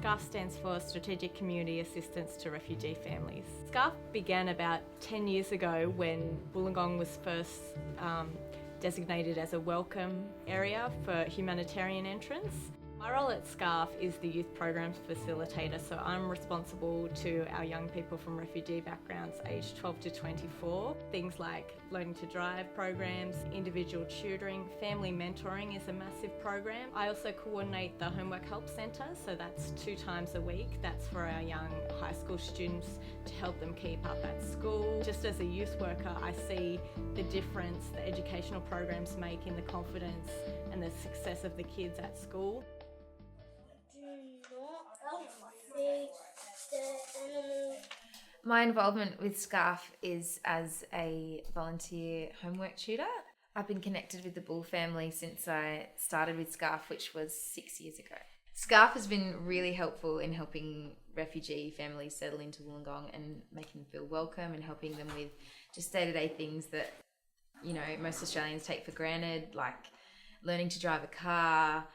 SCARF stands for Strategic Community Assistance to Refugee Families. SCARF began about 10 years ago when Wollongong was first designated as a welcome area for humanitarian entrance. My role at SCARF is the Youth Programs Facilitator, so I'm responsible to our young people from refugee backgrounds aged 12 to 24. Things like learning to drive programs, individual tutoring, family mentoring is a massive program. I also coordinate the Homework Help Centre, so that's 2 times a week. That's for our young high school students to help them keep up at school. Just as a youth worker, I see the difference the educational programs make in the confidence and the success of the kids at school. My involvement with SCARF is as a volunteer homework tutor. I've been connected with the Bull family since I started with SCARF, which was 6 years ago. SCARF has been really helpful in helping refugee families settle into Wollongong and making them feel welcome and helping them with just day-to-day things that, you know, most Australians take for granted, like learning to drive a car,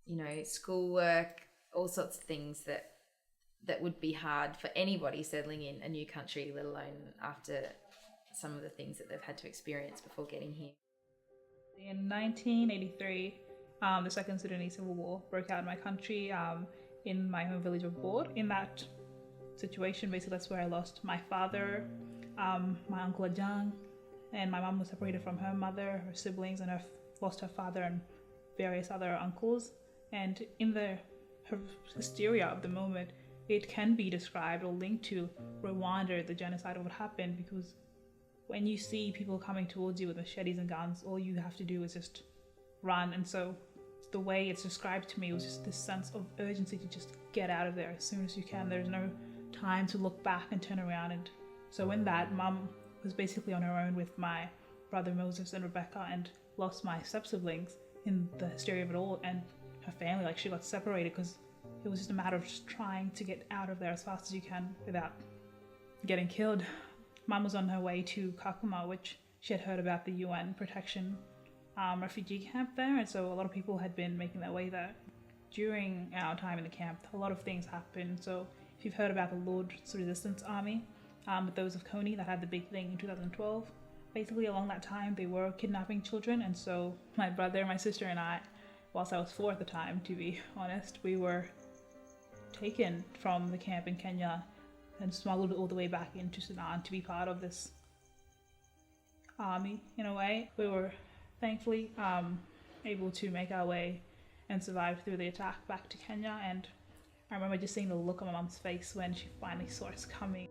you know, schoolwork, all sorts of things that would be hard for anybody settling in a new country, let alone after some of the things that they've had to experience before getting here. In 1983, the Second Sudanese Civil War broke out in my country, in my home village of Bor. In that situation, basically that's where I lost my father, my uncle Ajang, and my mum was separated from her mother, her siblings, and lost her father and various other uncles. And in her hysteria of the moment, it can be described or linked to Rwanda, the genocide of what happened, because when you see people coming towards you with machetes and guns, all you have to do is just run. And so the way it's described to me was just this sense of urgency to just get out of there as soon as you can. There's no time to look back and turn around. And so in that, Mum was basically on her own with my brother Moses and Rebecca, and lost my step-siblings in the hysteria of it all, and her family, like, she got separated because it was just a matter of just trying to get out of there as fast as you can without getting killed. Mum was on her way to Kakuma, which she had heard about the UN protection refugee camp there, and so a lot of people had been making their way there. During our time in the camp, a lot of things happened. So if you've heard about the Lord's Resistance Army, with those of Coney that had the big thing in 2012, basically along that time they were kidnapping children, and so my brother, my sister, and I, whilst I was 4 at the time, to be honest, we were taken from the camp in Kenya and smuggled all the way back into Sudan to be part of this army in a way. We were thankfully able to make our way and survive through the attack back to Kenya, and I remember just seeing the look on my mum's face when she finally saw us coming.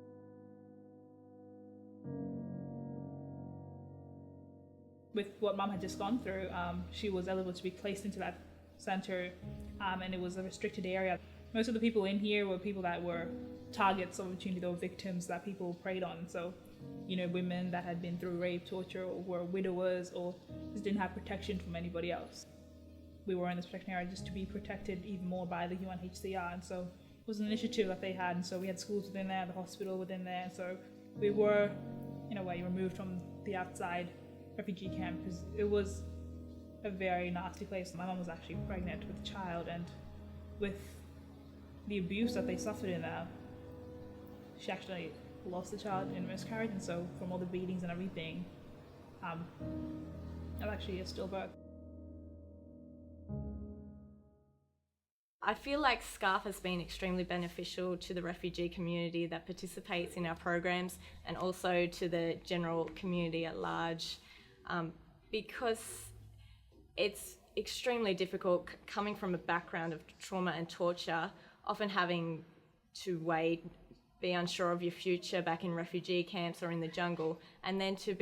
With what Mum had just gone through, she was eligible to be placed into that centre, and it was a restricted area. Most of the people in here were people that were targets of opportunity, or victims that people preyed on. So, you know, women that had been through rape, torture, or were widowers, or just didn't have protection from anybody else. We were in this protection area just to be protected even more by the UNHCR, and so it was an initiative that they had, and so we had schools within there, the hospital within there, so we were, in a way, removed from the outside refugee camp, because it was a very nasty place. My mum was actually pregnant with a child, and with the abuse that they suffered in there, she actually lost the child in miscarriage, and so from all the beatings and everything, it was actually a stillbirth. I feel like SCARF has been extremely beneficial to the refugee community that participates in our programs, and also to the general community at large, because it's extremely difficult coming from a background of trauma and torture, often having to wait, be unsure of your future back in refugee camps or in the jungle, and then to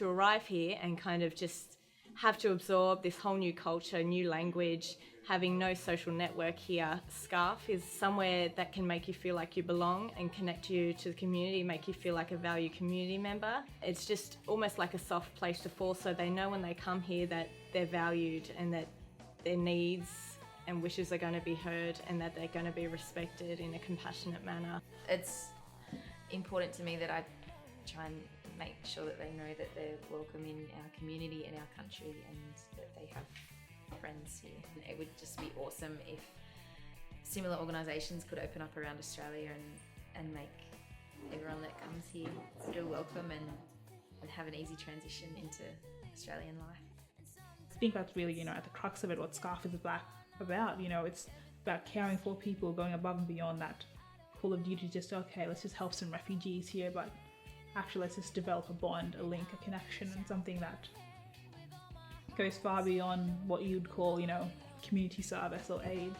arrive here and kind of just have to absorb this whole new culture, new language, having no social network here. SCARF is somewhere that can make you feel like you belong and connect you to the community, make you feel like a valued community member. It's just almost like a soft place to fall, so they know when they come here that they're valued and that their needs and wishes are going to be heard, and that they're going to be respected in a compassionate manner. It's important to me that I try and make sure that they know that they're welcome in our community and our country, and that they have friends here. It would just be awesome if similar organisations could open up around Australia and make everyone that comes here feel welcome and have an easy transition into Australian life. I think that's really, at the crux of it, what SCARF is about. It's about caring for people, going above and beyond that call of duty, just, okay, let's just help some refugees here, but actually let's just develop a bond, a link, a connection, and something that goes far beyond what you'd call, community service or aid.